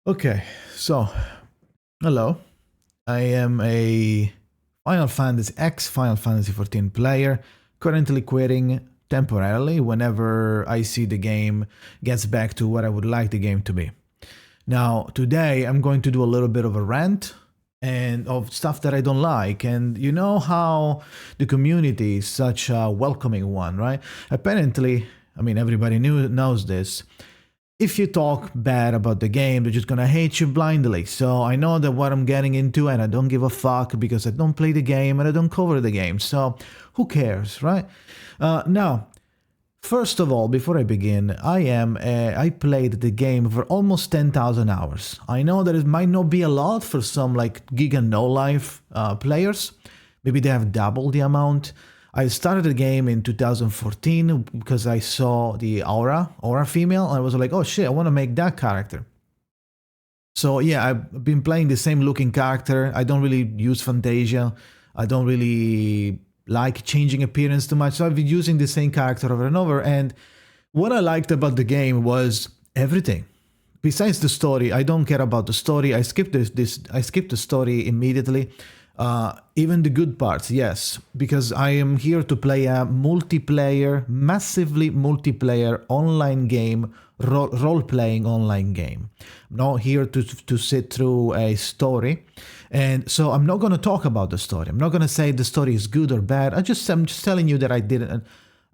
Okay, so hello. I am a Final Fantasy 14 player, currently quitting temporarily whenever I see the game gets back to what I would like the game to be. Now, today I'm going to do a little bit of a rant and of stuff that I don't like. And you know how the community is such a welcoming one, right? Apparently, I mean, everybody knows this. If you talk bad about the game, they're just gonna hate you blindly. So I know that what I'm getting into, and I don't give a fuck because I don't play the game and I don't cover the game. So who cares, right? Now, first of all, before I begin, I played the game for almost 10,000 hours. I know that it might not be a lot for some like Giga No Life players. Maybe they have double the amount. I started the game in 2014 because I saw the Aura female, and I was like, oh shit, I want to make that character. So yeah, I've been playing the same looking character. I don't really use Fantasia. I don't really like changing appearance too much. So I've been using the same character over and over. And what I liked about the game was everything. Besides the story, I don't care about the story. I skipped I skipped the story immediately. Even the good parts, yes, because I am here to play a multiplayer, massively multiplayer online game, role-playing online game. I'm not here to sit through a story, and so I'm not going to talk about the story. I'm not going to say the story is good or bad. I'm just telling you that I didn't.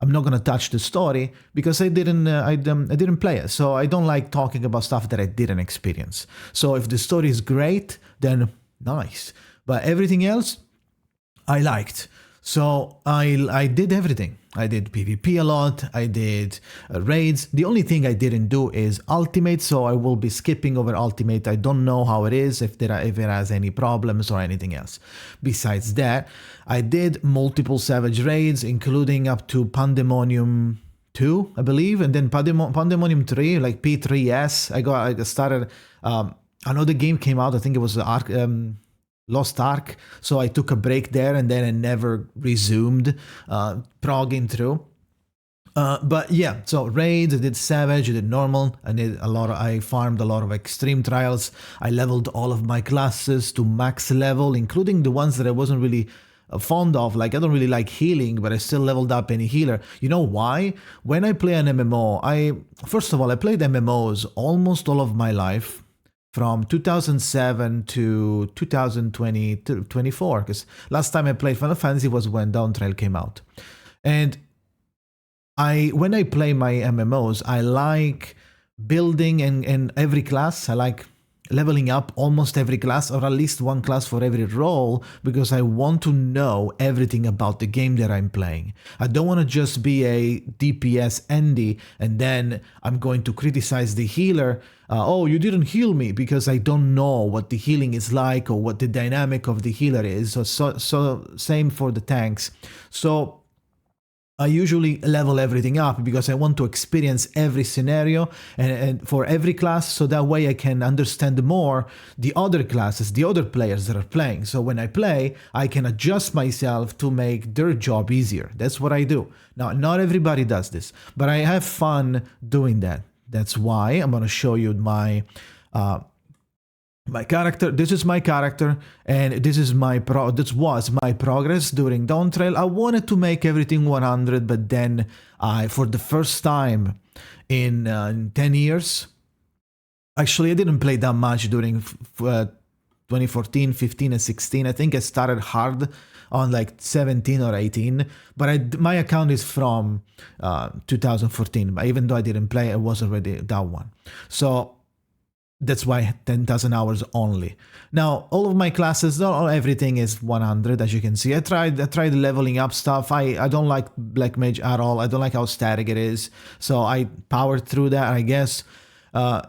I'm not gonna touch the story because I didn't play it. So I don't like talking about stuff that I didn't experience. So if the story is great, then nice. But everything else, I liked. So I did everything. I did PvP a lot. I did raids. The only thing I didn't do is ultimate. So I will be skipping over ultimate. I don't know how it is, if it has any problems or anything else. Besides that, I did multiple Savage raids, including up to Pandemonium 2, I believe, and then Pandemonium 3, like P3S. I started. I know the game came out. I think it was Lost Ark, so I took a break there and then I never resumed progging through. But yeah, so raids, I did savage, I did normal, I farmed a lot of extreme trials. I leveled all of my classes to max level, including the ones that I wasn't really fond of. Like, I don't really like healing, but I still leveled up any healer. You know why? When I play an MMO, first of all, I played MMOs almost all of my life, from 2007 to 2020 to 24, because last time I played Final Fantasy was when Dawn Trail came out. And when I play my MMOs, I like building in every class. I like leveling up almost every class, or at least one class for every role, because I want to know everything about the game that I'm playing. I don't want to just be a DPS Andy and then I'm going to criticize the healer. Oh, you didn't heal me, because I don't know what the healing is like or what the dynamic of the healer is. So same for the tanks. So I usually level everything up because I want to experience every scenario and for every class, so that way I can understand more the other classes, the other players that are playing. So when I play, I can adjust myself to make their job easier. That's what I do. Now, not everybody does this, but I have fun doing that. That's why I'm going to show you my character. This is my character, and this was my progress during Dawn Trail. I wanted to make everything 100, but then for the first time in 10 years, actually I didn't play that much during 2014, 15, and 16. I think I started hard on like 17 or 18, but my account is from 2014. But even though I didn't play, I was already that one. So that's why 10,000 hours only. Now, all of my classes, not everything is 100, as you can see. I tried leveling up stuff. I don't like Black Mage at all. I don't like how static it is. So I powered through that, I guess.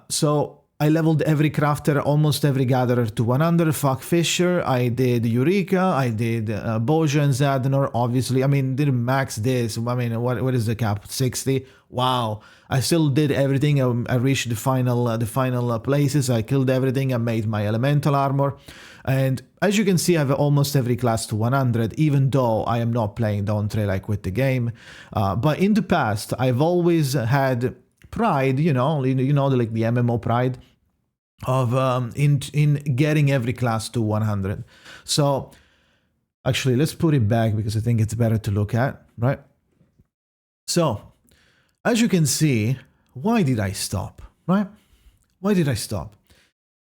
So I leveled every crafter, almost every gatherer to 100. Fuck Fisher. I did Eureka. I did Boja and Zadnor, obviously. I mean, didn't max this. I mean, what is the cap? 60? Wow. I still did everything. I reached the final places. I killed everything. I made my elemental armor. And as you can see, I have almost every class to 100, even though I am not playing Dawn Trail. I quit the game. But in the past, I've always had pride, like the MMO pride. of in getting every class to 100. So actually, let's put it back because I think it's better to look at, right? So as you can see, why did I stop, right? Why did I stop?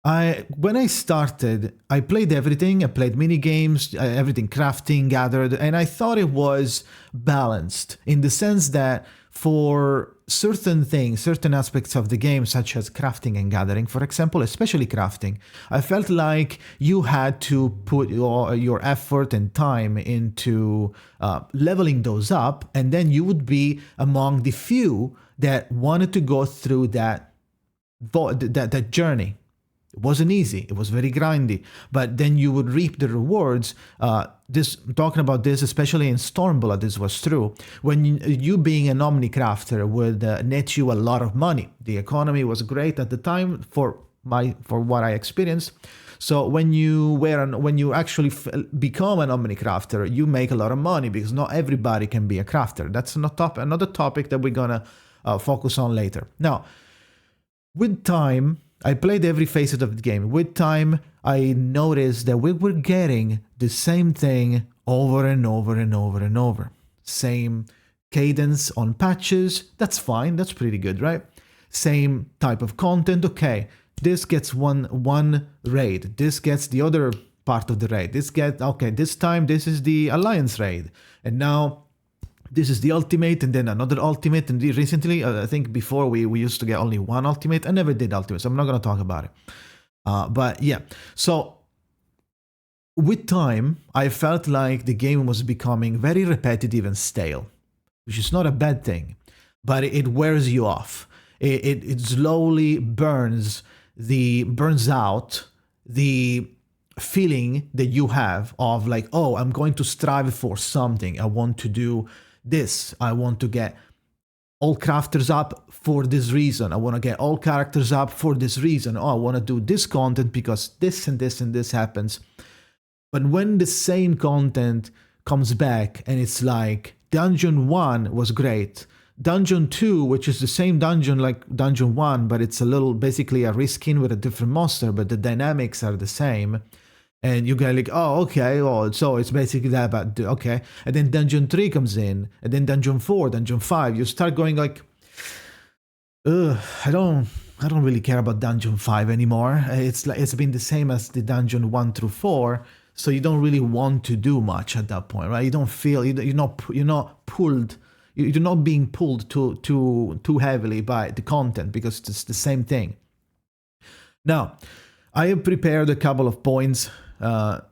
When I started, I played everything. I played mini games, everything, crafting, gathered, and I thought it was balanced in the sense that for certain things, certain aspects of the game, such as crafting and gathering, for example, especially crafting, I felt like you had to put your effort and time into leveling those up, and then you would be among the few that wanted to go through that journey. It wasn't easy. It was very grindy, but then you would reap the rewards. Talking about this, especially in Stormblood, this was true. When you being an Omnicrafter would net you a lot of money. The economy was great at the time for what I experienced. So when you actually become an Omnicrafter, you make a lot of money because not everybody can be a crafter. That's another topic that we're gonna focus on later. Now, with time, I played every facet of the game. With time, I noticed that we were getting the same thing over and over and over and over. Same cadence on patches. That's fine. That's pretty good, right? Same type of content. Okay, this gets one raid. This gets the other part of the raid. This time this is the Alliance raid. And now this is the ultimate, and then another ultimate. And recently, I think before we used to get only one ultimate. I never did ultimate, so I'm not going to talk about it. But yeah, so with time, I felt like the game was becoming very repetitive and stale, which is not a bad thing, but it wears you off. It slowly burns out the feeling that you have of like, oh, I'm going to strive for something. I want to do this. I want to get all crafters up for this reason. I want to get all characters up for this reason. Oh, I want to do this content because this and this and this happens. But when the same content comes back and it's like Dungeon 1 was great, Dungeon 2, which is the same dungeon like Dungeon 1, but it's a little basically a reskin with a different monster, but the dynamics are the same. And you go like, oh, okay, well, so it's basically that, but okay. And then Dungeon 3 comes in, and then Dungeon 4, Dungeon 5. You start going like, I don't really care about Dungeon 5 anymore. It's been the same as the Dungeon 1 through 4, so you don't really want to do much at that point, right? You don't feel you're not pulled. You're not being pulled too heavily by the content because it's the same thing. Now, I have prepared a couple of points that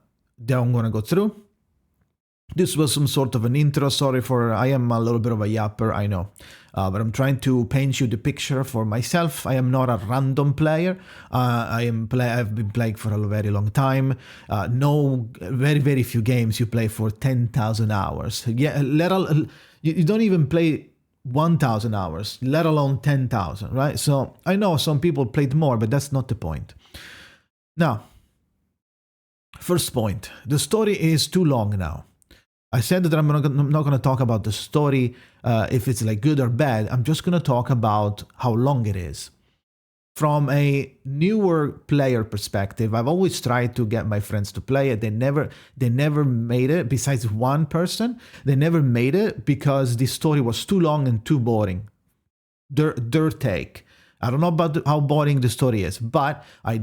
I'm going to go through. This was some sort of an intro. Sorry I am a little bit of a yapper, I know. But I'm trying to paint you the picture for myself. I am not a random player. I've been playing for a very long time. Very, very few games you play for 10,000 hours. Yeah, you don't even play 1,000 hours, let alone 10,000, right? So I know some people played more, but that's not the point. Now, first point, the story is too long now. I said that I'm not going to talk about the story, if it's like good or bad. I'm just going to talk about how long it is. From a newer player perspective, I've always tried to get my friends to play it. They never made it. Besides one person, they never made it because the story was too long and too boring. Their take. I don't know about how boring the story is, but I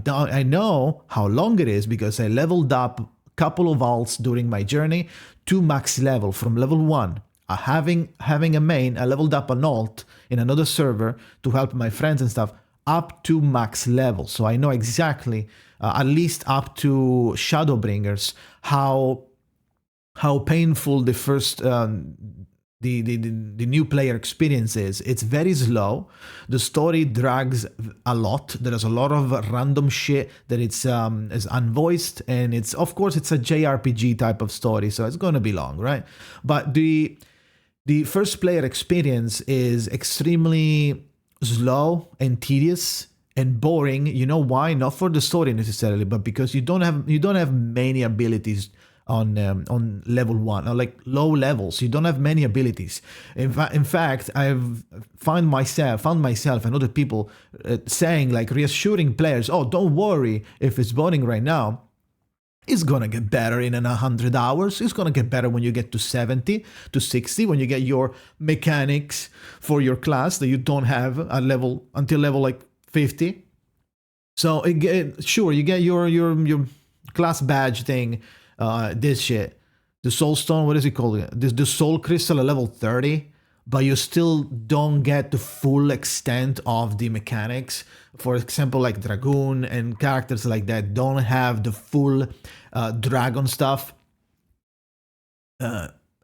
know how long it is because I leveled up a couple of alts during my journey to max level from level 1. Having a main, I leveled up an alt in another server to help my friends and stuff up to max level. So I know exactly, at least up to Shadowbringers, how painful the first the new player experience is. It's very slow. The story drags a lot. There is a lot of random shit that is unvoiced, and it's a JRPG type of story, so it's gonna be long, right? But the first player experience is extremely slow and tedious and boring. You know why? Not for the story necessarily, but because you don't have many abilities on level 1, or like low levels. You don't have many abilities. In fact, I've found myself and other people saying, like, reassuring players, oh, don't worry if it's boring right now. It's gonna get better in 100 hours. It's gonna get better when you get to 70, to 60, when you get your mechanics for your class that you don't have until level like 50. So sure, you get your class badge thing, this shit, the soul stone. What is it called? The soul crystal at level 30, but you still don't get the full extent of the mechanics. For example, like Dragoon and characters like that don't have the full dragon stuff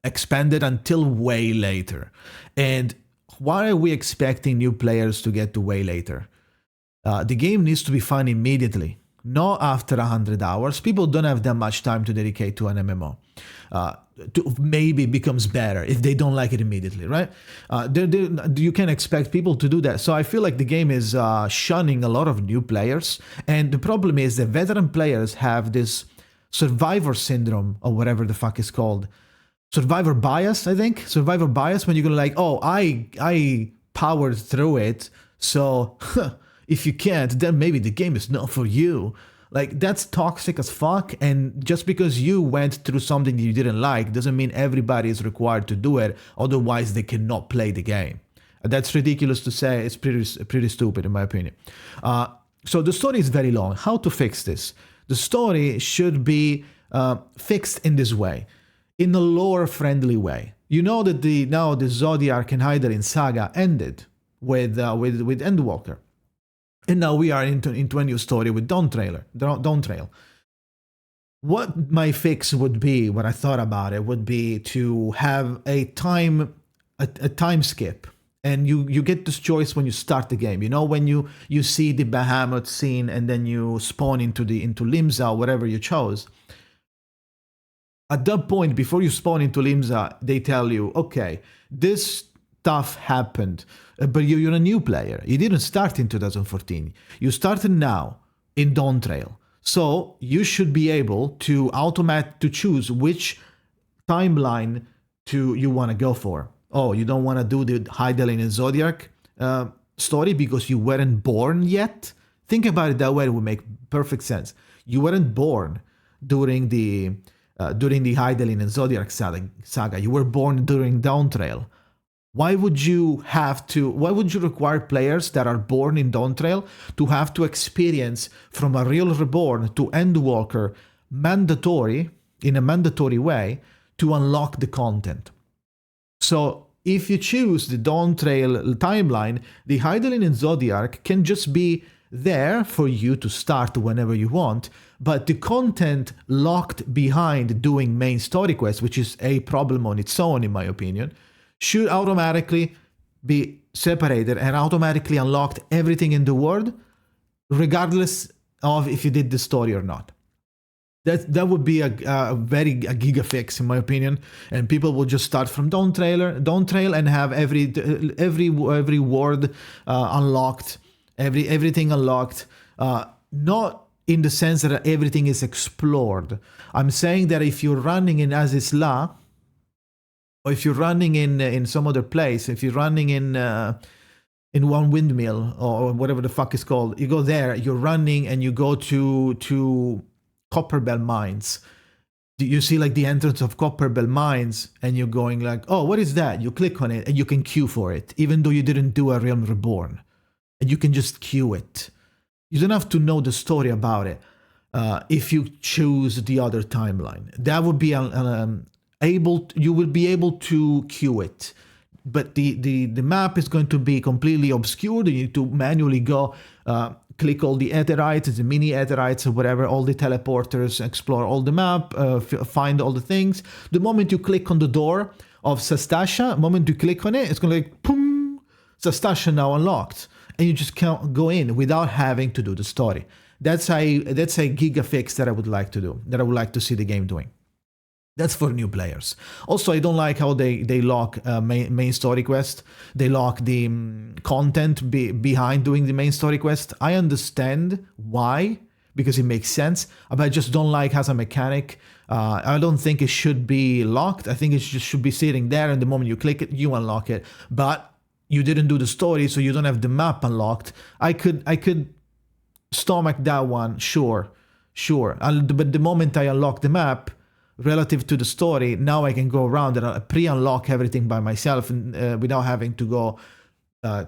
expanded until way later. And why are we expecting new players to get to way later? The game needs to be fun immediately, not after 100 hours. People don't have that much time to dedicate to an MMO. Maybe it becomes better if they don't like it immediately, right? You can expect people to do that. So I feel like the game is shunning a lot of new players. And the problem is that veteran players have this survivor syndrome, or whatever the fuck is called. Survivor bias, I think. Survivor bias, when you're gonna like, oh, I powered through it, so if you can't, then maybe the game is not for you. Like, that's toxic as fuck, and just because you went through something that you didn't like doesn't mean everybody is required to do it, otherwise they cannot play the game. That's ridiculous to say. It's pretty stupid in my opinion. So the story is very long. How to fix this? The story should be fixed in this way, in a lore-friendly way. You know that now the Zodiac and Hydaelyn saga ended with Endwalker. And now we are into a new story with Dawntrail. What my fix would be, what I thought about it, would be to have a time skip. And you get this choice when you start the game. You know, when you see the Bahamut scene and then you spawn into Limsa, whatever you chose. At that point, before you spawn into Limsa, they tell you, okay, this stuff happened, but you're a new player. You didn't start in 2014. You started now in Dawntrail. So you should be able to choose which timeline you want to go for. Oh, you don't want to do the Hydaelyn and Zodiac story because you weren't born yet? Think about it that way, it would make perfect sense. You weren't born during the Hydaelyn and Zodiac saga. You were born during Dawntrail. Why would you require players that are born in Dawntrail to have to experience from a real reborn to Endwalker in a mandatory way to unlock the content? So if you choose the Dawntrail timeline, the Hydaelyn and Zodiac can just be there for you to start whenever you want, but the content locked behind doing main story quests, which is a problem on its own in my opinion, should automatically be separated and automatically unlocked everything in the world, regardless of if you did the story or not. That would be a giga fix in my opinion, and people will just start from Dawntrail and have every word unlocked, everything unlocked. Not in the sense that everything is explored. I'm saying that if you're running in Azizla, or if you're running in some other place, if you're running in One Windmill or whatever the fuck is called, you go there, you're running and you go to Copperbell Mines. You see like the entrance of Copperbell Mines and you're going like, oh, what is that? You click on it and you can queue for it, even though you didn't do a Realm Reborn. And you can just queue it. You don't have to know the story about it if you choose the other timeline. That would be you will be able to queue it, but the map is going to be completely obscured. You need to manually go click all the Aetherites, the mini Aetherites or whatever, all the teleporters, explore all the map, find all the things. The moment you click on the door of Sastasha, the moment you click on it, it's going to like, boom, Sastasha now unlocked, and you just can't go in without having to do the story. That's a giga fix that I would like to do, that I would like to see the game doing. That's for new players. Also, I don't like how they lock main story quest. They lock the content behind doing the main story quest. I understand why, because it makes sense, but I just don't like as a mechanic. I don't think it should be locked. I think it just should be sitting there, and the moment you click it, you unlock it. But you didn't do the story, so you don't have the map unlocked. I could stomach that one, sure. But the moment I unlock the map, relative to the story, now I can go around and pre-unlock everything by myself without having to go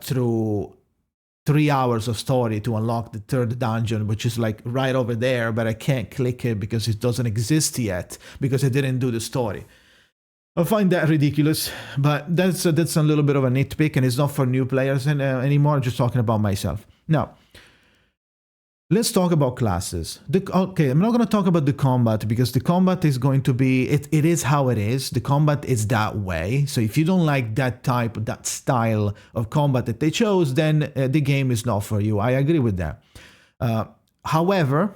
through 3 hours of story to unlock the third dungeon, which is like right over there, but I can't click it because it doesn't exist yet, because I didn't do the story. I find that ridiculous, but that's a little bit of a nitpick, and it's not for new players anymore. I'm just talking about myself. Now, let's talk about classes. Okay, I'm not going to talk about the combat, because the combat is going to be, it is how it is. The combat is that way. So if you don't like that style of combat that they chose, then the game is not for you. I agree with that. However,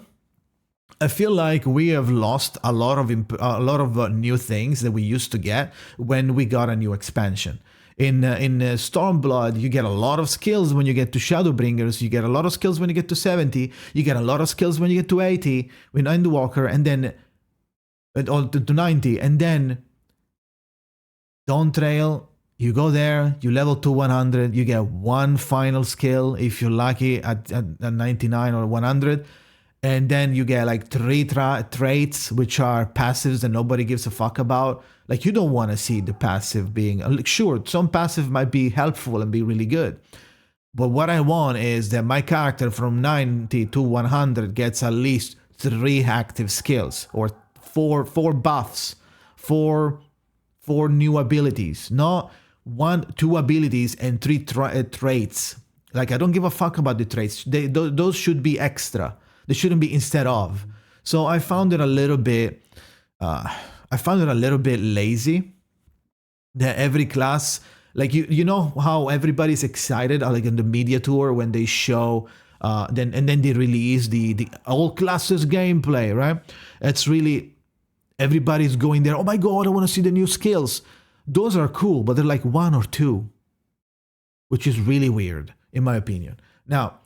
I feel like we have lost a lot of new things that we used to get when we got a new expansion. In Stormblood, you get a lot of skills when you get to Shadowbringers, you get a lot of skills when you get to 70, you get a lot of skills when you get to 80, with Endwalker, and then to 90, and then Dawntrail, you go there, you level to 100, you get one final skill if you're lucky at 99 or 100, and then you get like 3 traits which are passives that nobody gives a fuck about. Like, you don't want to see the passive being... Sure, some passive might be helpful and be really good. But what I want is that my character from 90 to 100 gets at least 3 active skills. Or 4 buffs. 4 new abilities. Not 2 abilities and 3 traits. Like, I don't give a fuck about the traits. Those should be extra. They shouldn't be instead of. So I found it a little bit... lazy, that every class, like, you know how everybody's excited like in the media tour when they show then they release the all classes gameplay, right? It's really, everybody's going there, oh my god, I want to see the new skills. Those are cool, but they're like 1 or 2, which is really weird in my opinion. Now,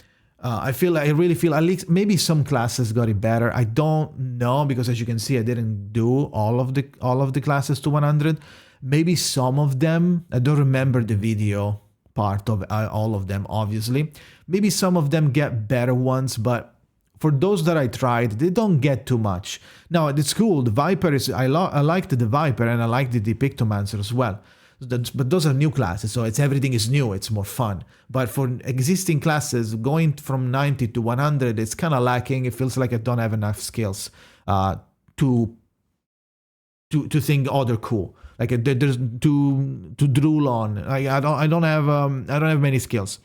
I really feel at least maybe some classes got it better. I don't know, because as you can see, I didn't do all of the classes to 100. Maybe some of them, I don't remember the video part of all of them, obviously. Maybe some of them get better ones, but for those that I tried, they don't get too much. Now, it's cool. The Viper is, I liked the Viper, and I liked the Pictomancer as well. But those are new classes, so everything is new, it's more fun. But for existing classes, going from 90 to 100, it's kind of lacking. It feels like I don't have enough skills to think, oh, they're cool. Like, there's to drool on. I don't have many skills.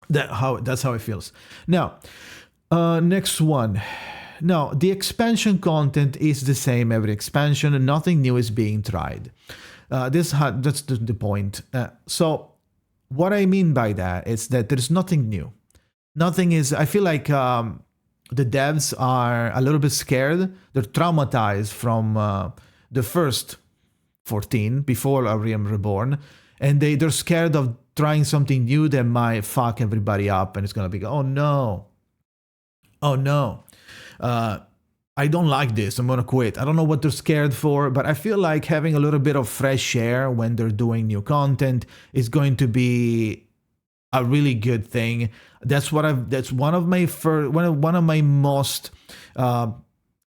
That's how it feels. Now, next one. Now, the expansion content is the same every expansion, and nothing new is being tried. That's the point. So what I mean by that is that there's nothing new. Nothing is... I feel like the devs are a little bit scared. They're traumatized from the first 14 before A Realm Reborn, and they're scared of trying something new that might fuck everybody up, and it's gonna be, oh no, I don't like this, I'm gonna quit. I don't know what they're scared for, but I feel like having a little bit of fresh air when they're doing new content is going to be a really good thing. That's one of my most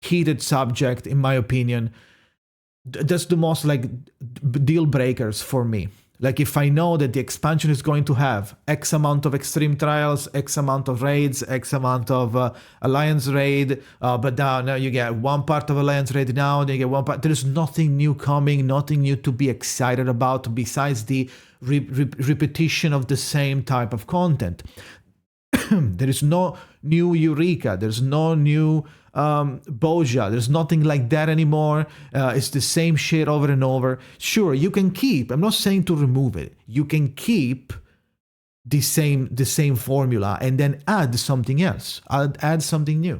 heated subject, in my opinion. That's the most like deal breakers for me. Like, if I know that the expansion is going to have X amount of extreme trials, X amount of raids, X amount of alliance raid, but now you get one part of alliance raid now, then you get one part. There's nothing new coming, nothing new to be excited about besides the repetition of the same type of content. There is no new Eureka, there's no new Boja, there's nothing like that anymore. It's the same shit over and over. Sure, you can keep, I'm not saying to remove it, you can keep the same formula and then add something else, add something new.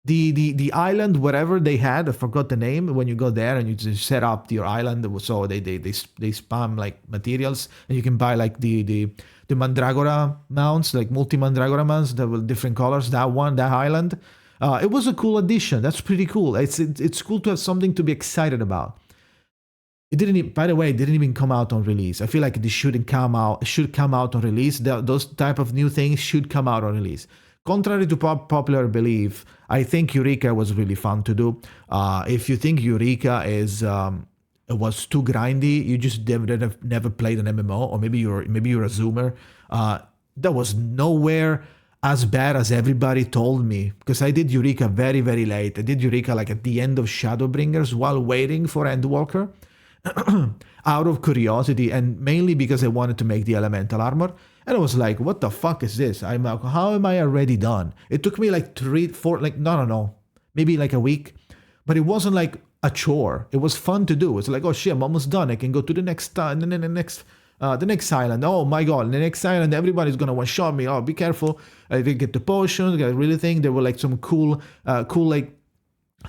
the island, wherever they had, I forgot the name. When you go there and you just set up your island, so they spam like materials, and you can buy like the Mandragora mounts, like multi Mandragora mounts that were different colors. That island, it was a cool addition. That's pretty cool. It's cool to have something to be excited about. It didn't. By the way, it didn't even come out on release. I feel like this shouldn't come out. It should come out on release. Those type of new things should come out on release. Contrary to popular belief, I think Eureka was really fun to do. If you think Eureka was too grindy, you just never played an MMO, or maybe you're a zoomer. That was nowhere as bad as everybody told me, because I did Eureka very, very late. I did Eureka like at the end of Shadowbringers while waiting for Endwalker. Out of curiosity, and mainly because I wanted to make the elemental armor. And I was like, what the fuck is this? How am I already done? It took me like 3, 4, like, no, maybe like a week. But it wasn't like a chore. It was fun to do. It's like, oh shit, I'm almost done. I can go to the next island. Oh my god, the next island, everybody's gonna one shot me. Oh, be careful. I did get the potions. I really think there were like some cool like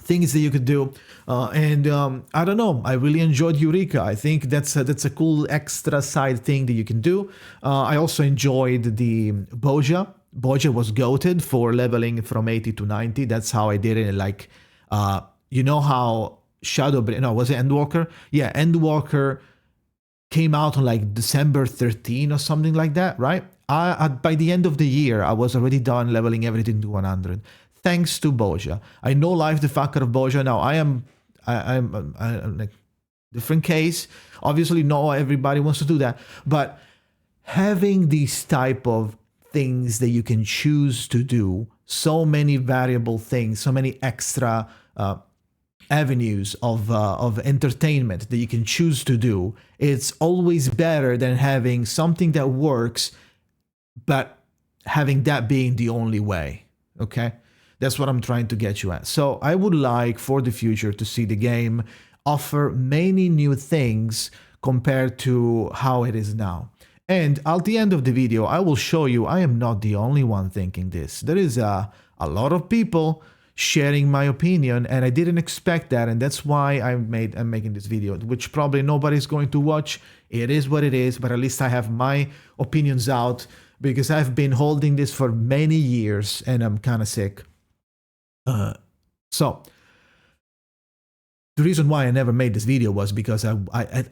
things that you could do, and I don't know, I really enjoyed Eureka. I think that's a cool extra side thing that you can do. I also enjoyed the Boja. Boja was goated for leveling from 80 to 90. That's how I did it. Like, you know how was it Endwalker? Yeah, Endwalker came out on like December 13 or something like that, right? By the end of the year, I was already done leveling everything to 100. Thanks to Boja. I know life the fucker of Boja. Now I'm like different case. Obviously, not everybody wants to do that, but having these type of things that you can choose to do, so many variable things, so many extra avenues of entertainment that you can choose to do, it's always better than having something that works, but having that being the only way. Okay? That's what I'm trying to get you at. So I would like for the future to see the game offer many new things compared to how it is now. And at the end of the video, I will show you I am not the only one thinking this. There is a lot of people sharing my opinion, and I didn't expect that, and that's why I'm making this video, which probably nobody's going to watch. It is what it is, but at least I have my opinions out, because I've been holding this for many years and I'm kind of sick. So the reason why I never made this video was because I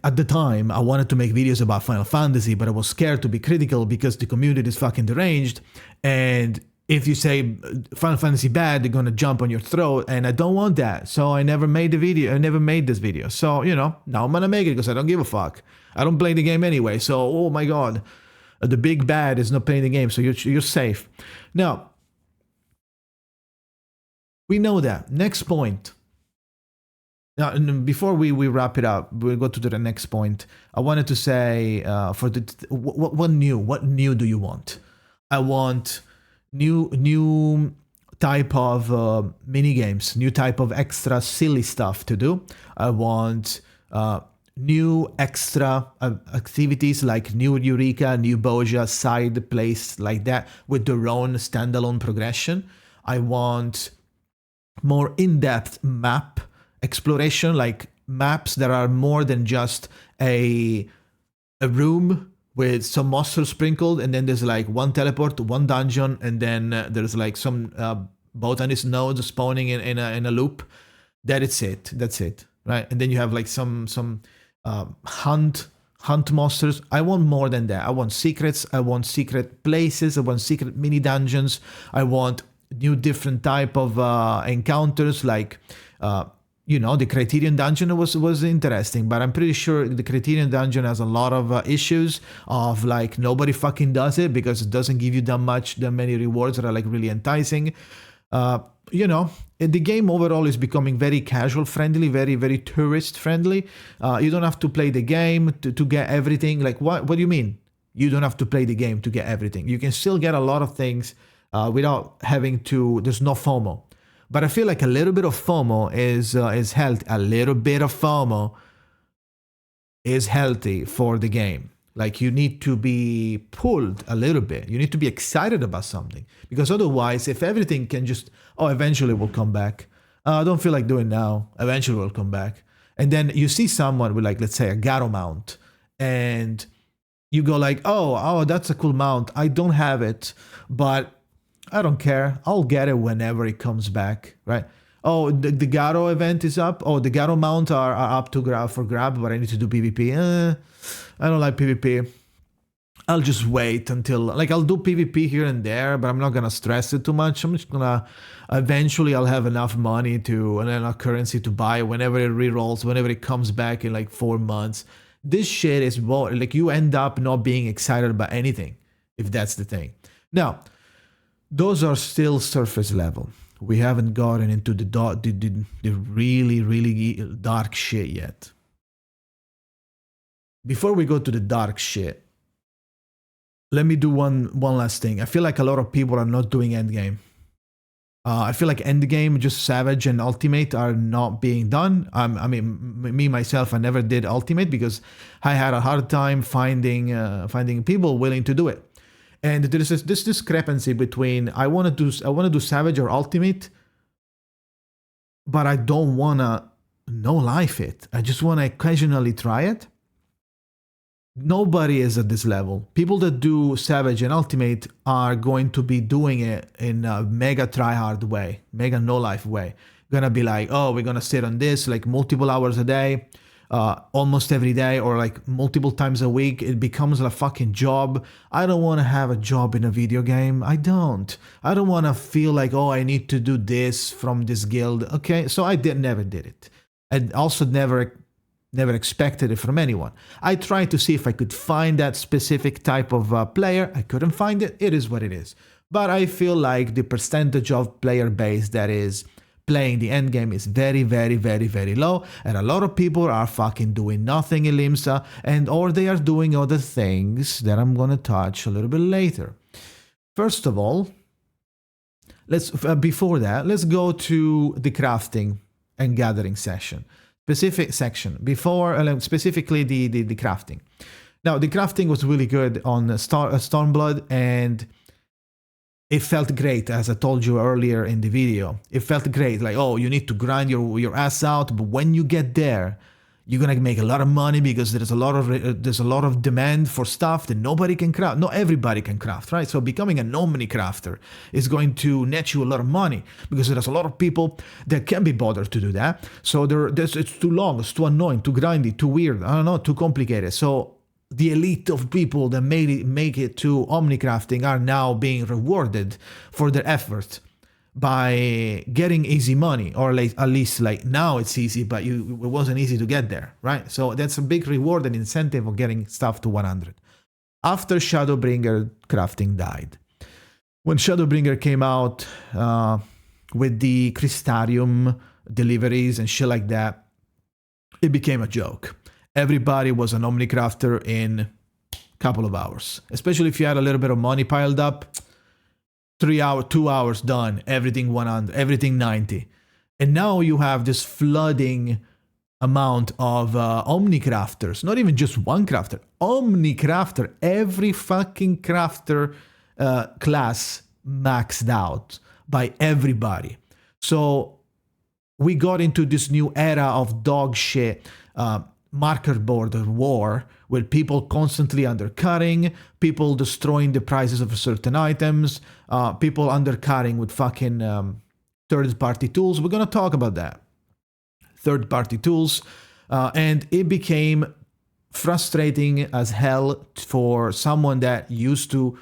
at the time I wanted to make videos about Final Fantasy, but I was scared to be critical because the community is fucking deranged, and if you say Final Fantasy bad, they're gonna jump on your throat, and I don't want that. So I never made the video. I never made this video. So, you know, now I'm gonna make it because I don't give a fuck. I don't play the game anyway. So, oh my god, the big bad is not playing the game, so you're safe. Now, we know that. Next point. Now, before we wrap it up, we'll go to the next point. I wanted to say, for the what new do you want? I want new type of mini games, new type of extra silly stuff to do. I want new extra activities like new Eureka, new Boja, side place like that with their own standalone progression. I want more in-depth map exploration, like maps that are more than just a room with some monsters sprinkled, and then there's like one teleport, one dungeon, and then there's like some botanist nodes spawning in a loop. That's it, right? And then you have like some hunt monsters. I want more than that. I want secrets. I want secret places. I want secret mini dungeons. I want new different type of encounters, like you know, the Criterion Dungeon was interesting, but I'm pretty sure the Criterion Dungeon has a lot of issues of like nobody fucking does it because it doesn't give you that many rewards that are like really enticing. You know, the game overall is becoming very casual friendly, very, very tourist friendly. You don't have to play the game to get everything. Like, what do you mean? You don't have to play the game to get everything. You can still get a lot of things without having to, there's no FOMO. But I feel like a little bit of FOMO is healthy. A little bit of FOMO is healthy for the game. Like you need to be pulled a little bit. You need to be excited about something, because otherwise, if everything can just, oh, eventually we'll come back. I don't feel like doing now. Eventually we'll come back. And then you see someone with, like, let's say a Garo mount, and you go like, oh, that's a cool mount. I don't have it, but I don't care. I'll get it whenever it comes back, right? Oh, the Garo event is up. Oh, the Garo mount are up to grab, but I need to do PvP. I don't like PvP. I'll just wait until, like, I'll do PvP here and there, but I'm not gonna stress it too much. I'm just gonna, eventually I'll have enough money to, and enough currency to buy whenever it rerolls, whenever it comes back in like 4 months. This shit is like, you end up not being excited about anything, if that's the thing. Now, those are still surface level. We haven't gotten into the really, really dark shit yet. Before we go to the dark shit, let me do one last thing. I feel like a lot of people are not doing endgame. I feel like endgame, just Savage and Ultimate, are not being done. I mean, me myself, I never did Ultimate because I had a hard time finding people willing to do it. And there's this discrepancy between I want to do Savage or Ultimate, but I don't want to no life it. I just want to occasionally try it. Nobody is at this level. People that do Savage and Ultimate are going to be doing it in a mega tryhard way, mega no-life way. Gonna be like, oh, we're gonna sit on this like multiple hours a day, almost every day, or like multiple times a week. It becomes a fucking job. I don't want to have a job in a video game. I don't want to feel like, oh, I need to do this from this guild. Okay, so I never did it. And also never expected it from anyone. I tried to see if I could find that specific type of player. I couldn't find it. It is what it is. But I feel like the percentage of player base that is playing the endgame is very, very, very, very low. And a lot of people are fucking doing nothing in Limsa, or they are doing other things that I'm going to touch a little bit later. First of all, before that, let's go to the crafting and gathering section. Specific section before, specifically the crafting. Now, the crafting was really good on Stormblood, and it felt great, as I told you earlier in the video. It felt great, like, oh, you need to grind your ass out, but when you get there, you're gonna make a lot of money because there's a lot of demand for stuff that nobody can craft. Not everybody can craft, right? So becoming a Omni crafter is going to net you a lot of money because there's a lot of people that can't be bothered to do that. So it's too long, it's too annoying, too grindy, too weird. I don't know, too complicated. So the elite of people that make it to Omni crafting are now being rewarded for their effort by getting easy money, or like at least like now it's easy, but it wasn't easy to get there, right? So that's a big reward and incentive of getting stuff to 100. After Shadowbringer crafting died, when Shadowbringer came out with the Crystarium deliveries and shit like that, it became a joke. Everybody was an Omnicrafter in a couple of hours, especially if you had a little bit of money piled up. 3 hours, 2 hours done, everything 100, everything 90. And now you have this flooding amount of Omnicrafters, not even just one crafter, Omnicrafter, every fucking crafter class maxed out by everybody. So we got into this new era of dog shit marker board war, with people constantly undercutting, people destroying the prices of certain items, people undercutting with fucking third-party tools. We're going to talk about that. Third-party tools. And it became frustrating as hell for someone that used to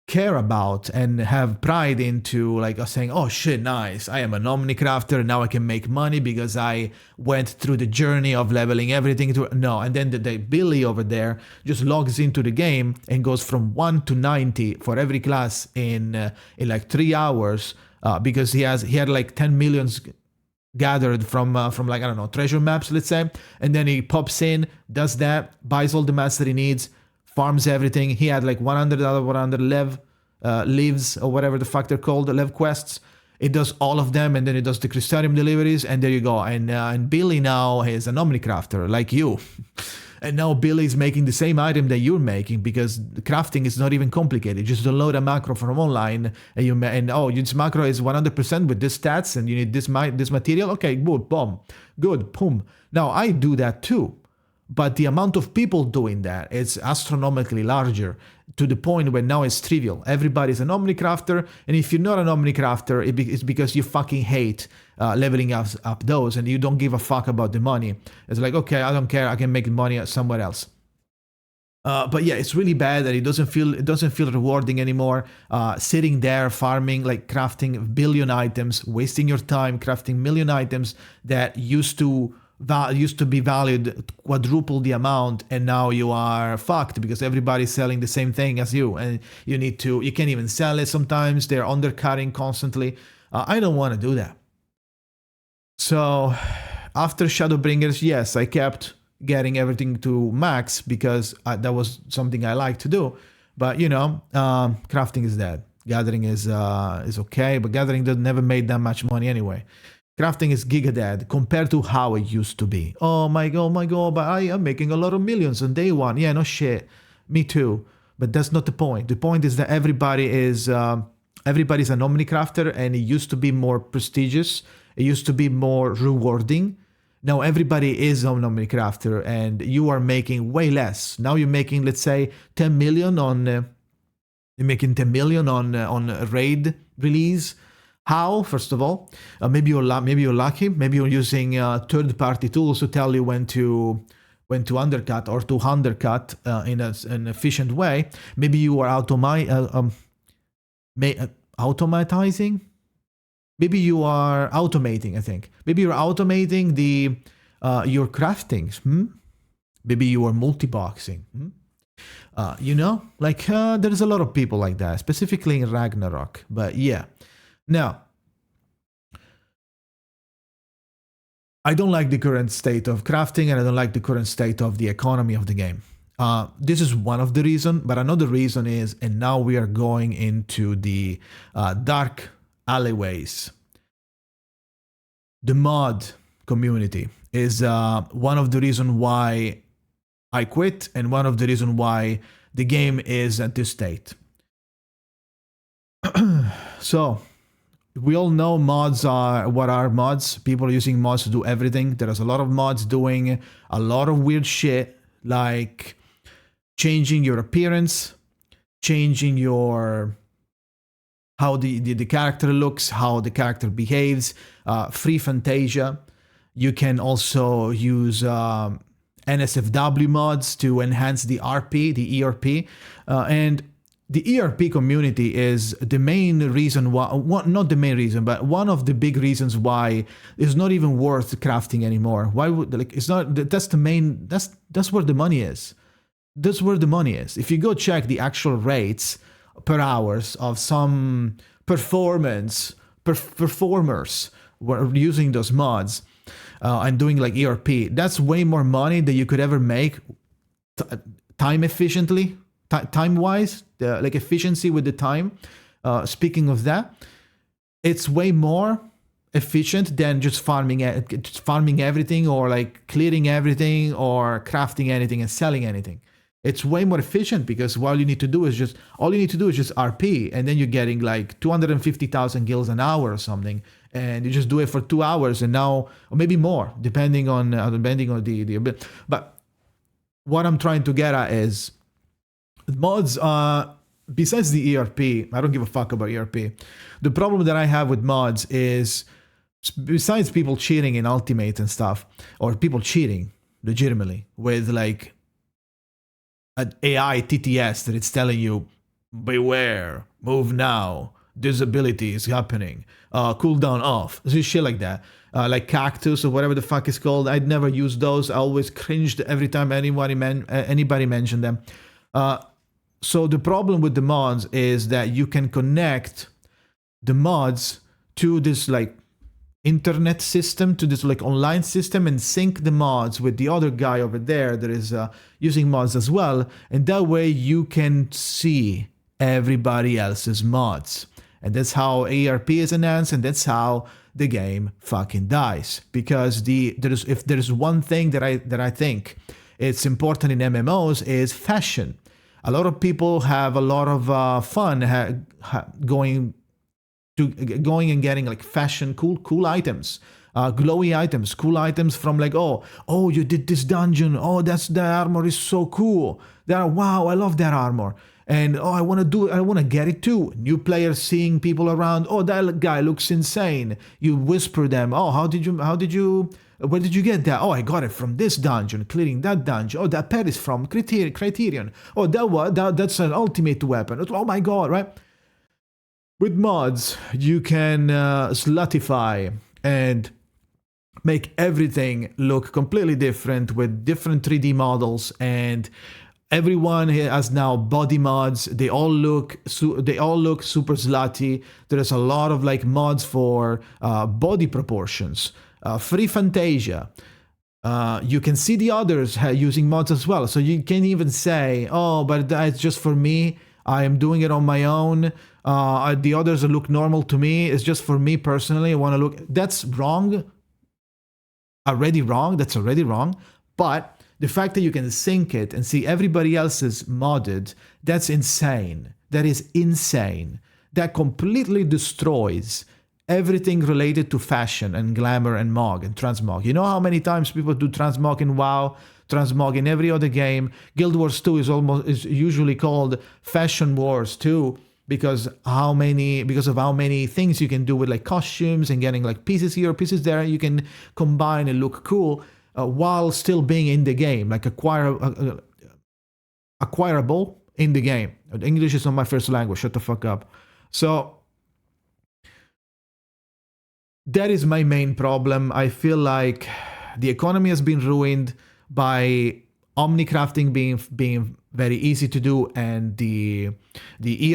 care about and have pride into, like, saying, oh shit, nice, I am an Omnicrafter, now I can make money because I went through the journey of leveling everything to no. And then the Billy over there just logs into the game and goes from 1 to 90 for every class in like 3 hours, because he had like 10 millions gathered from like, I don't know, treasure maps, let's say. And then he pops in, does that, buys all the mats that he needs, farms everything. He had like 100 lev lives, or whatever the fuck they're called, lev quests. It does all of them, and then it does the Crystarium deliveries, and there you go. And Billy now is an Omnicrafter, like you. And now Billy is making the same item that you're making, because the crafting is not even complicated. Just download a macro from online, and this macro is 100% with this stats, and you need this material. Okay, good, boom, good, boom. Now I do that too, but the amount of people doing that is astronomically larger, to the point where now it's trivial. Everybody's an Omnicrafter, and if you're not an Omnicrafter, it's because you fucking hate leveling up those, and you don't give a fuck about the money. It's like, okay, I don't care, I can make money somewhere else. But yeah, it's really bad that it doesn't feel rewarding anymore. Sitting there farming, like crafting billion items, wasting your time crafting million items that used to be valued quadruple the amount, and now you are fucked because everybody's selling the same thing as you, and you can't even sell it sometimes. They're undercutting constantly. I don't want to do that. So after Shadowbringers, yes, I kept getting everything to max because that was something I like to do. But crafting is dead. Gathering is okay, but gathering never made that much money anyway. Crafting is giga dead compared to how it used to be. Oh my god, but I am making a lot of millions on day one. Yeah, no shit. Me too. But that's not the point. The point is that everybody's an Omnicrafter, and it used to be more prestigious. It used to be more rewarding. Now everybody is an Omnicrafter, and you are making way less. Now you're making, let's say, 10 million on on raid release. How? First of all, maybe you're lucky. Maybe you're using third-party tools to tell you when to undercut or to undercut in an efficient way. Maybe you are automatizing. Maybe you are automating. I think maybe you're automating your craftings. Maybe you are multi-boxing. There's a lot of people like that, specifically in Ragnarok. But yeah. Now, I don't like the current state of crafting, and I don't like the current state of the economy of the game. This is one of the reasons, but another reason is, and now we are going into the dark alleyways. The mod community is one of the reasons why I quit, and one of the reasons why the game is at this state. So, we all know mods are, what are mods? People are using mods to do everything. There's a lot of mods doing a lot of weird shit, like changing your appearance, changing how the character looks, how the character behaves, free Fantasia. You can also use NSFW mods to enhance the RP, the ERP, and the ERP community is the main reason why, not the main reason, but one of the big reasons why it's not even worth crafting anymore. Why would, it's not, that's the main, that's where the money is. That's where the money is. If you go check the actual rates per hours of some performers were using those mods and doing like ERP, that's way more money than you could ever make time efficiently. Time-wise, like efficiency with the time. Speaking of that, it's way more efficient than just farming everything, or like clearing everything, or crafting anything and selling anything. It's way more efficient because all you need to do is just RP, and then you're getting like 250,000 gills an hour or something, and you just do it for 2 hours, and now, or maybe more, depending on the. But what I'm trying to get at is, mods, besides the ERP, I don't give a fuck about ERP. The problem that I have with mods is, besides people cheating in Ultimate and stuff, or people cheating legitimately with like an AI TTS that it's telling you, beware, move now, this ability is happening, cooldown off, shit like that. Like Cactus or whatever the fuck it's called. I'd never use those. I always cringed every time anybody mentioned them. So the problem with the mods is that you can connect the mods to this like internet system, to this like online system, and sync the mods with the other guy over there that is using mods as well. And that way you can see everybody else's mods. And that's how ERP is enhanced, and that's how the game fucking dies. Because if there's one thing that I think it's important in MMOs is fashion. A lot of people have a lot of fun going and getting like fashion, cool items, glowy items, cool items from like, oh, you did this dungeon. Oh, that armor is so cool. Wow, I love that armor. And I want to get it too. New players seeing people around. Oh, that guy looks insane. You whisper them. Oh, where did you get that? Oh, I got it from this dungeon, clearing that dungeon. Oh, that pet is from Criterion. Oh, that's an ultimate weapon. Oh my god, right? With mods, you can slutify and make everything look completely different with different 3D models, and everyone has now body mods. They all look super slutty. There's a lot of like mods for body proportions. Free Fantasia. You can see the others using mods as well. So you can even say, oh, but that's just for me. I am doing it on my own. The others look normal to me. It's just for me personally. I want to look. That's wrong. That's already wrong. But the fact that you can sync it and see everybody else's modded, that's insane. That is insane. That completely destroys everything related to fashion and glamour and MOG and transmog. You know how many times people do transmog in WoW, transmog in every other game. Guild Wars 2 is usually called Fashion Wars 2 because of how many things you can do with like costumes and getting like pieces here, pieces there. You can combine and look cool while still being in the game, like acquirable in the game. English is not my first language. Shut the fuck up. So that is my main problem. I feel like the economy has been ruined by omnicrafting being very easy to do, and the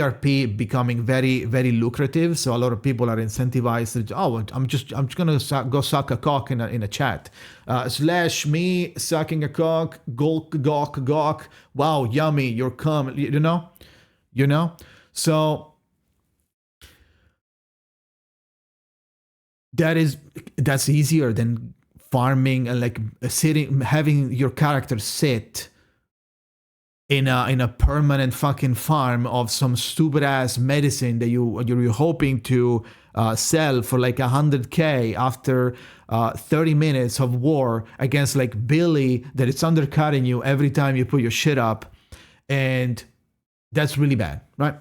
ERP becoming very, very lucrative. So a lot of people are incentivized to, I'm just gonna go suck a cock in a chat. / me sucking a cock, gawk. Wow, yummy, you're cum. You know. So that's easier than farming and like having your character sit in a permanent fucking farm of some stupid ass medicine that you're hoping to sell for like 100k after 30 minutes of war against like Billy that it's undercutting you every time you put your shit up, and that's really bad, right?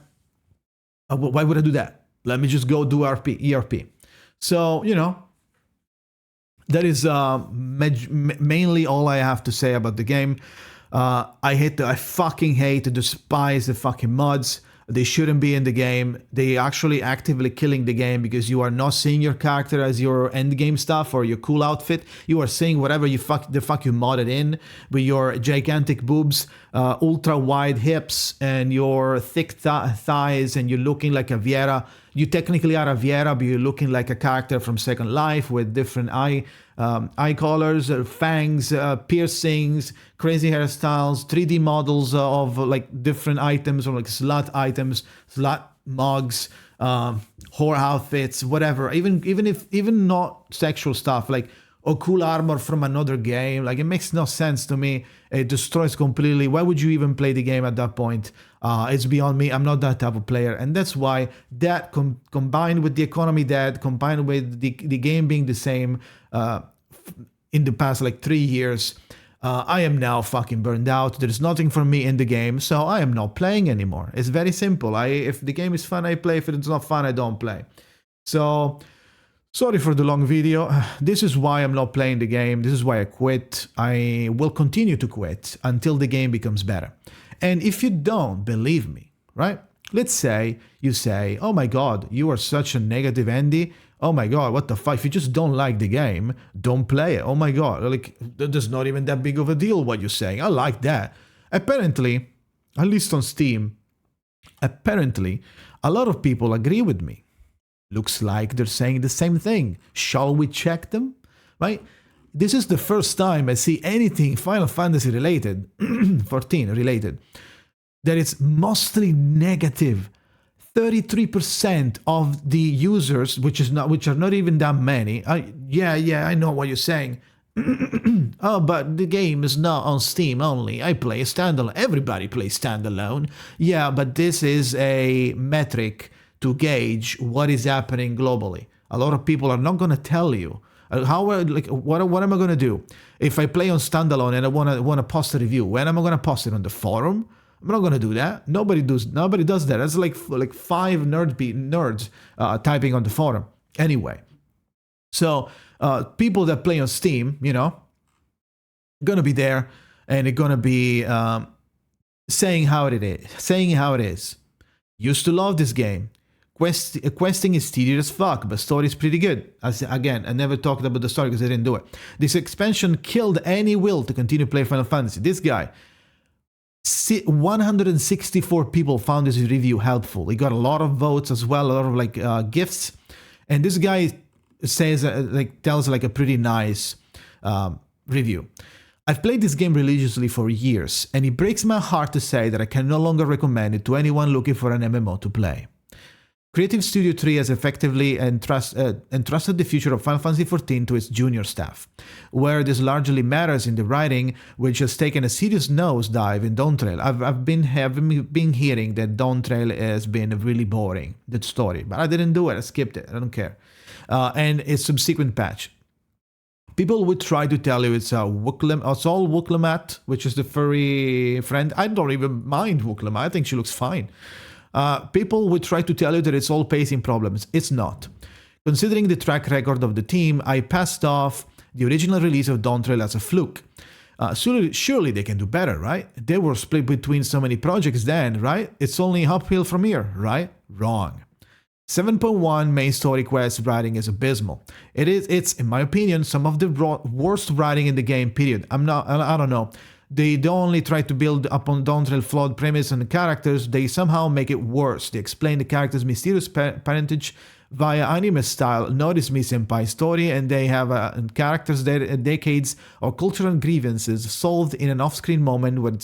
Why would I do that? Let me just go do ERP. So, that is mainly all I have to say about the game. I fucking hate, despise the fucking mods. They shouldn't be in the game. They actually actively killing the game because you are not seeing your character as your end game stuff or your cool outfit. You are seeing whatever the fuck you modded in with your gigantic boobs, ultra wide hips, and your thick thighs, and you're looking like a Viera. You technically are a Viera, but you're looking like a character from Second Life with different eye colors, fangs, piercings, crazy hairstyles, 3D models of like different items, or like slut mugs, whore outfits, whatever. Even not sexual stuff, like cool armor from another game. Like, it makes no sense to me. It destroys completely. Why would you even play the game at that point? It's beyond me. I'm not that type of player, and that's why that combined with the economy dead, combined with the game being the same in the past like 3 years, I am now fucking burned out. There's nothing for me in the game, so I am not playing anymore. It's very simple. If the game is fun, I play. If it's not fun, I don't play. So sorry for the long video. This is why I'm not playing the game. This is why I quit. I will continue to quit until the game becomes better. And if you don't believe me, right? Let's say you say, oh my god, you are such a negative Andy. Oh my god, what the fuck? If you just don't like the game, don't play it. Oh my god, like, there's not even that big of a deal what you're saying. I like that. Apparently, at least on Steam, apparently, a lot of people agree with me. Looks like they're saying the same thing. Shall we check them? Right? This is the first time I see anything Final Fantasy related, 14 related, that it's mostly negative. 33% of the users, which are not even that many. Yeah, I know what you're saying. Oh, but the game is not on Steam only. I play standalone. Everybody plays standalone. Yeah, but this is a metric to gauge what is happening globally. A lot of people are not going to tell you. What am I going to do if I play on standalone and I want to post a review? When am I going to post it on the forum? I'm not going to do that. Nobody does that. That's like 5 nerds typing on the forum. Anyway, so people that play on Steam, going to be there and they're going to be saying how it is. Used to love this game. Questing is tedious as fuck, but story is pretty good. Again, I never talked about the story because I didn't do it. This expansion killed any will to continue playing Final Fantasy. This guy, 164 people found this review helpful. He got a lot of votes as well, a lot of gifts. And this guy says tells a pretty nice review. I've played this game religiously for years, and it breaks my heart to say that I can no longer recommend it to anyone looking for an MMO to play. Creative Studio 3 has effectively entrusted the future of Final Fantasy XIV to its junior staff. Where this largely matters in the writing, which has taken a serious nosedive in Dawntrail. I've been hearing that Dawntrail has been really boring, that story, but I didn't do it, I skipped it, I don't care. And its subsequent patch. People would try to tell you it's all Wuklemat, which is the furry friend. I don't even mind Wuklemat, I think she looks fine. People would try to tell you that it's all pacing problems. It's not. Considering the track record of the team, I passed off the original release of Dawntrail as a fluke. Surely they can do better, right? They were split between so many projects then, right? It's only uphill from here, right? Wrong. 7.1 main story quest writing is abysmal. It's in my opinion some of the worst writing in the game, period. I don't know. They don't only try to build upon Dawntrail flawed premise and characters, they somehow make it worse. They explain the character's mysterious parentage via anime style Notice Me Senpai story, and they have characters that decades of cultural grievances solved in an off-screen moment when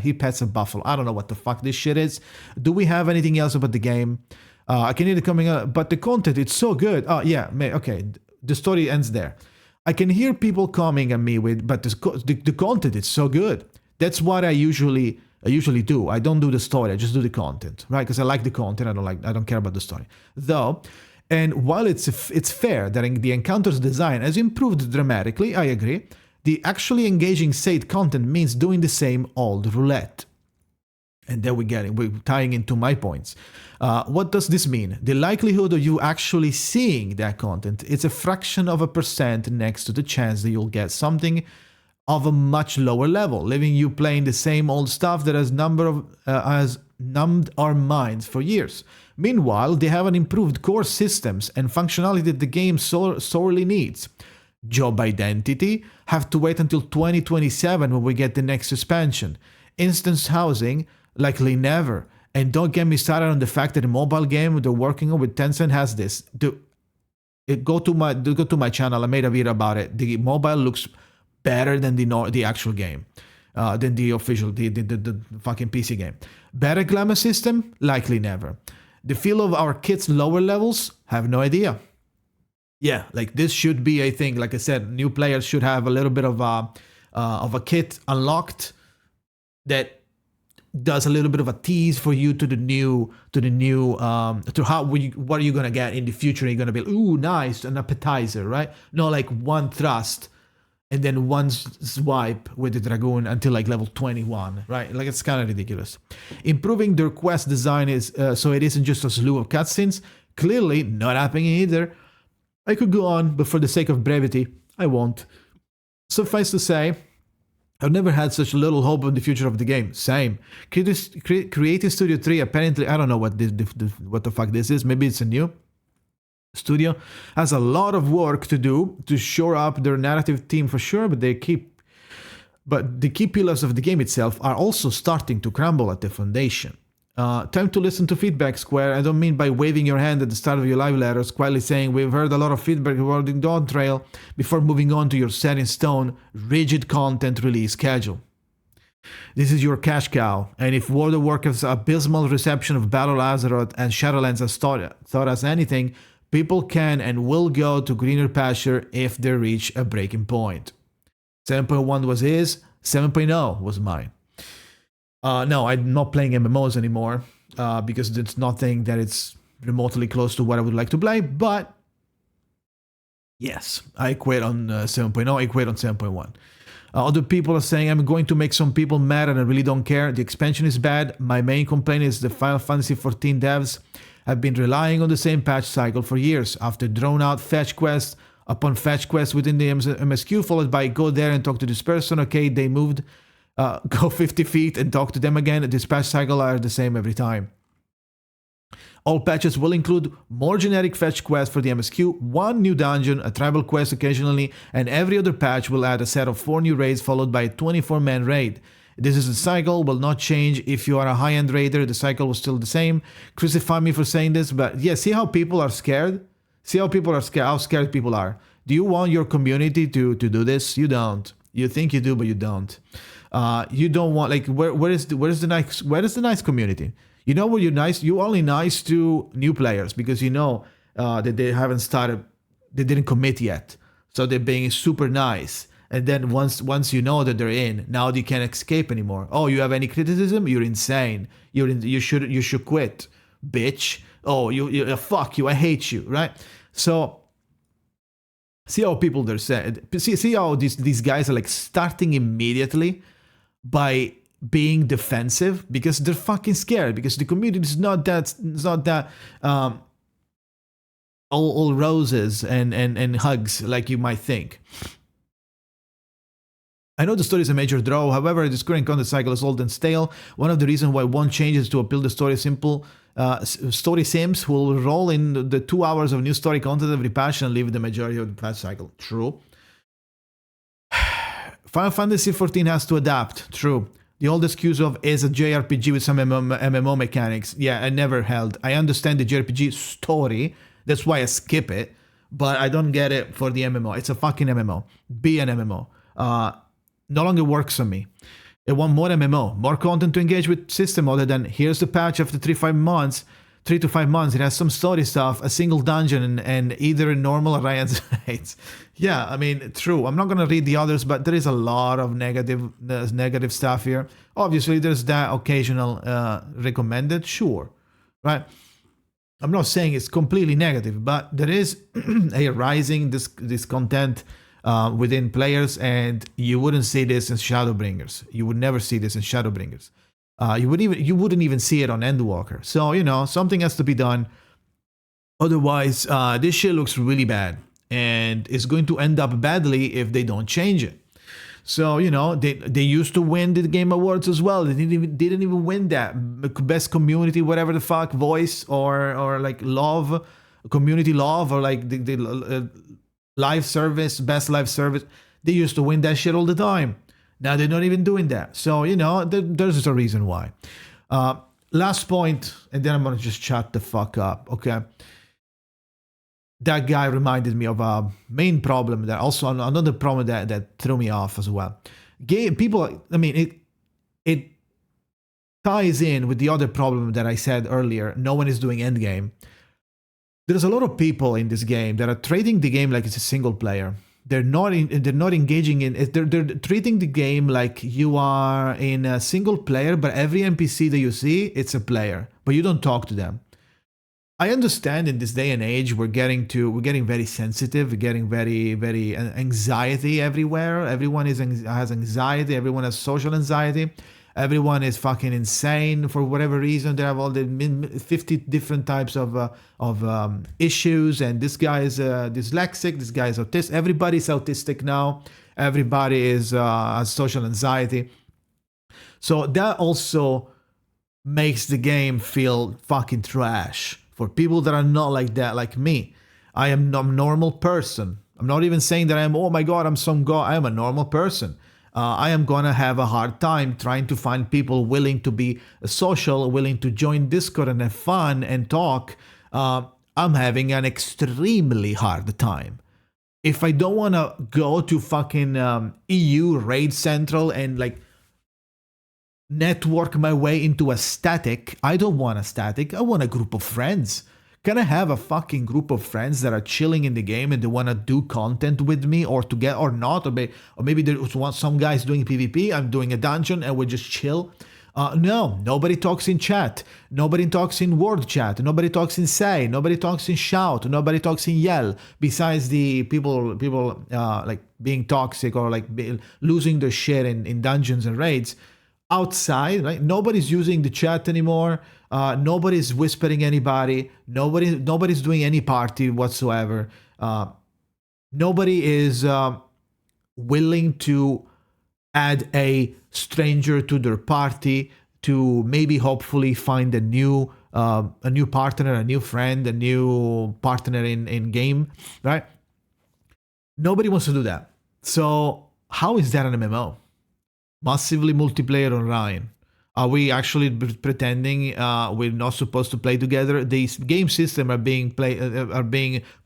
he pets a buffalo. I don't know what the fuck this shit is. Do we have anything else about the game? I can hear it coming up, but the content, it's so good. Oh yeah, okay, the story ends there. I can hear people coming at me with, but the content is so good. That's what I usually do. I don't do the story. I just do the content, right? Because I like the content. I don't care about the story, though. And while it's fair that the encounter's design has improved dramatically, I agree. The actually engaging said content means doing the same old roulette. And there we're tying into my points. What does this mean? The likelihood of you actually seeing that content, it's a fraction of a percent next to the chance that you'll get something of a much lower level, leaving you playing the same old stuff that has numbed our minds for years. Meanwhile, they have an improved core systems and functionality that the game sorely needs. Job identity, have to wait until 2027 when we get the next expansion. Instance housing, likely never. And don't get me started on the fact that the mobile game they're working on with Tencent has this. Go to my channel. I made a video about it. The mobile looks better than the actual game, than the official, the fucking PC game. Better glamour system? Likely never. The feel of our kids' lower levels? Have no idea. Yeah, this should be, I think, like I said, new players should have a little bit of a kit unlocked that does a little bit of a tease for you to what are you gonna get in the future. You're gonna be ooh nice, an appetizer, right? No, one thrust and then one swipe with the dragoon until level 21, right? It's kind of ridiculous. Improving their quest design is so it isn't just a slew of cutscenes. Clearly not happening either. I could go on, but for the sake of brevity, I won't. Suffice to say, I've never had such little hope of the future of the game. Same. Creative Studio 3, apparently, I don't know what the fuck this is. Maybe it's a new studio. Has a lot of work to do to shore up their narrative team for sure, but the key pillars of the game itself are also starting to crumble at the foundation. Time to listen to feedback, Square. I don't mean by waving your hand at the start of your live letters, quietly saying we've heard a lot of feedback regarding Dawntrail before moving on to your set in stone, rigid content release schedule. This is your cash cow, and if World of Warcraft's abysmal reception of Battle Azeroth and Shadowlands has taught us anything, people can and will go to greener pasture if they reach a breaking point. 7.1 was his, 7.0 was mine. No, I'm not playing MMOs anymore because there's nothing that is remotely close to what I would like to play, but yes, I quit on 7.0, I quit on 7.1. Other people are saying I'm going to make some people mad and I really don't care. The expansion is bad. My main complaint is the Final Fantasy XIV devs have been relying on the same patch cycle for years. After drawn out fetch quests upon fetch quests within the MSQ, followed by go there and talk to this person. Okay, they moved, go 50 feet and talk to them again. This patch cycle are the same every time. All patches will include more generic fetch quests for the MSQ, one new dungeon, a tribal quest occasionally, and every other patch will add a set of 4 new raids followed by a 24-man raid. This is the cycle, will not change. If you are a high-end raider, the cycle was still the same. Crucify me for saying this, but yeah, see how people are scared? See how people are scared, how scared people are. Do you want your community to do this? You don't. You think you do, but you don't. You don't want, like, where is the nice community? You know what you're nice? You're only nice to new players because you know that they haven't started, they didn't commit yet. So they're being super nice. And then once you know that they're in, now they can't escape anymore. Oh, you have any criticism? You're insane. You should quit, bitch. Oh, you fuck you. I hate you, right? So see how people they're saying. See how these guys are like starting immediately by being defensive because they're fucking scared because the community is not that all roses and hugs like you might think. I know the story is a major draw, however, this current content cycle is old and stale. One of the reasons why one change is to appeal the story simple. Story sims will roll in the 2 hours of new story content every patch and leave the majority of the patch cycle. True. Final Fantasy XIV has to adapt. True. The old excuse of is a JRPG with some MMO mechanics. Yeah, I never held. I understand the JRPG story. That's why I skip it. But I don't get it for the MMO. It's a fucking MMO. Be an MMO. No longer works on me. I want more MMO. More content to engage with system other than here's the patch after 3 to 5 months. It has some story stuff, a single dungeon, and either normal or Ryan's raids. Yeah, I mean, true. I'm not going to read the others, but there is a lot of negative stuff here. Obviously, there's that occasional recommended, sure, right? I'm not saying it's completely negative, but there is a rising discontent within players, and you wouldn't see this in Shadowbringers. You would never see this in Shadowbringers. You wouldn't even see it on Endwalker. So, you know, something has to be done. Otherwise, this shit looks really bad. And it's going to end up badly if they don't change it. So, you know, they used to win the Game Awards as well. They didn't even win that. Best community, whatever the fuck, voice or like love, community love, or like the live service, best live service. They used to win that shit all the time. Now they're not even doing that. So, you know, there's a reason why. Last point, and then I'm going to just shut the fuck up, okay? That guy reminded me of a main problem, that also another problem that threw me off as well. People, I mean, it ties in with the other problem that I said earlier. No one is doing endgame. There's a lot of people in this game that are treating the game like it's a single player. They're not engaging in it. They're treating the game like you are in a single player, but every NPC that you see, it's a player, but you don't talk to them. I understand in this day and age we're getting very sensitive, we're getting very anxiety everywhere. Everyone has anxiety, everyone has social anxiety. Everyone is fucking insane for whatever reason. They have all the 50 different types of issues, and this guy is dyslexic, this guy is autistic. Everybody's autistic now. Everybody has social anxiety. So that also makes the game feel fucking trash for people that are not like that, like me. I am a normal person. I'm not even saying that oh my God, I'm some god. I am a normal person. I am going to have a hard time trying to find people willing to be social, willing to join Discord and have fun and talk. I'm having an extremely hard time. If I don't want to go to fucking EU Raid Central and like network my way into a static. I don't want a static. I want a group of friends. Can I have a fucking group of friends that are chilling in the game and they want to do content with me or together or not? Or maybe there's some guys doing PvP, I'm doing a dungeon and we just chill. No, nobody talks in chat. Nobody talks in word chat. Nobody talks in say. Nobody talks in shout. Nobody talks in yell. Besides the people like being toxic or like losing their shit in dungeons and raids. Outside, right? Nobody's using the chat anymore. Nobody's whispering anybody. Nobody's doing any party whatsoever. Nobody is willing to add a stranger to their party to maybe hopefully find a new partner, a new friend, a new partner in game, right? Nobody wants to do that. So how is that an MMO? Massively multiplayer online. Are we actually pretending we're not supposed to play together? These game systems are being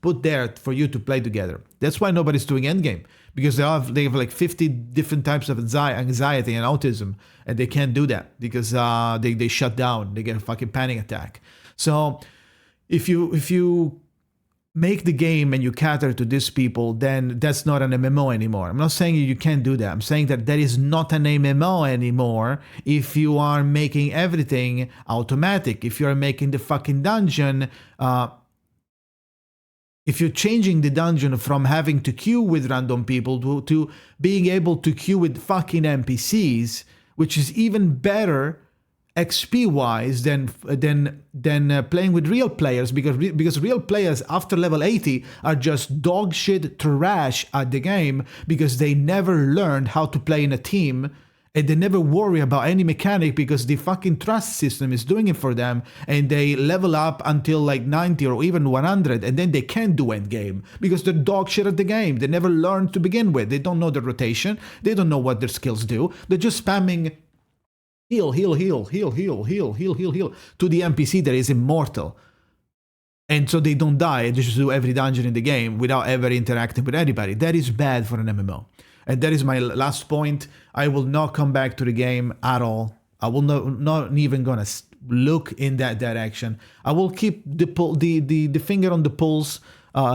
put there for you to play together. That's why nobody's doing endgame, because they have like 50 different types of anxiety and autism, and they can't do that because they shut down. They get a fucking panic attack. So if you make the game and you cater to these people, then that's not an MMO anymore. I'm not saying you can't do that. I'm saying that that is not an MMO anymore if you are making everything automatic. If you're making the fucking dungeon, if you're changing the dungeon from having to queue with random people to being able to queue with fucking NPCs, which is even better XP wise than playing with real players, because real players after level 80 are just dog shit trash at the game because they never learned how to play in a team and they never worry about any mechanic because the fucking trust system is doing it for them, and they level up until like 90 or even 100 and then they can't do end game because they're dog shit at the game. They never learned to begin with. They don't know the rotation. They don't know what their skills do. They're just spamming heal to the NPC that is immortal. And so they don't die. They just do every dungeon in the game without ever interacting with anybody. That is bad for an MMO. And that is my last point. I will not come back to the game at all. I will not even gonna look in that direction. I will keep the finger on the pulse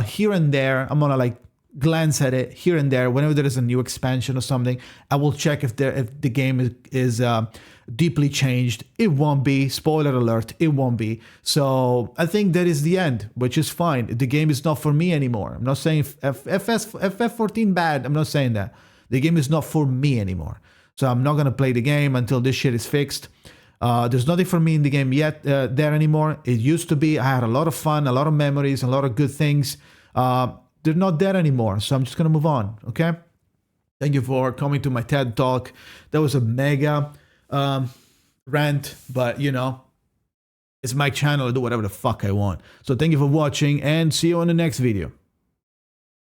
here and there. I'm gonna like glance at it here and there whenever there is a new expansion or something. I will check if the game is deeply changed. It won't be. Spoiler alert, it won't be. So I think that is the end, which is fine. The game is not for me anymore. I'm not saying FF14 bad. I'm not saying that. The game is not for me anymore. So I'm not going to play the game until this shit is fixed. There's nothing for me in the game yet there anymore. It used to be. I had a lot of fun, a lot of memories, a lot of good things. They're not there anymore. So I'm just going to move on. Okay. Thank you for coming to my TED Talk. That was a mega rant, but you know, it's my channel. I do whatever the fuck I want. So thank you for watching and see you on the next video.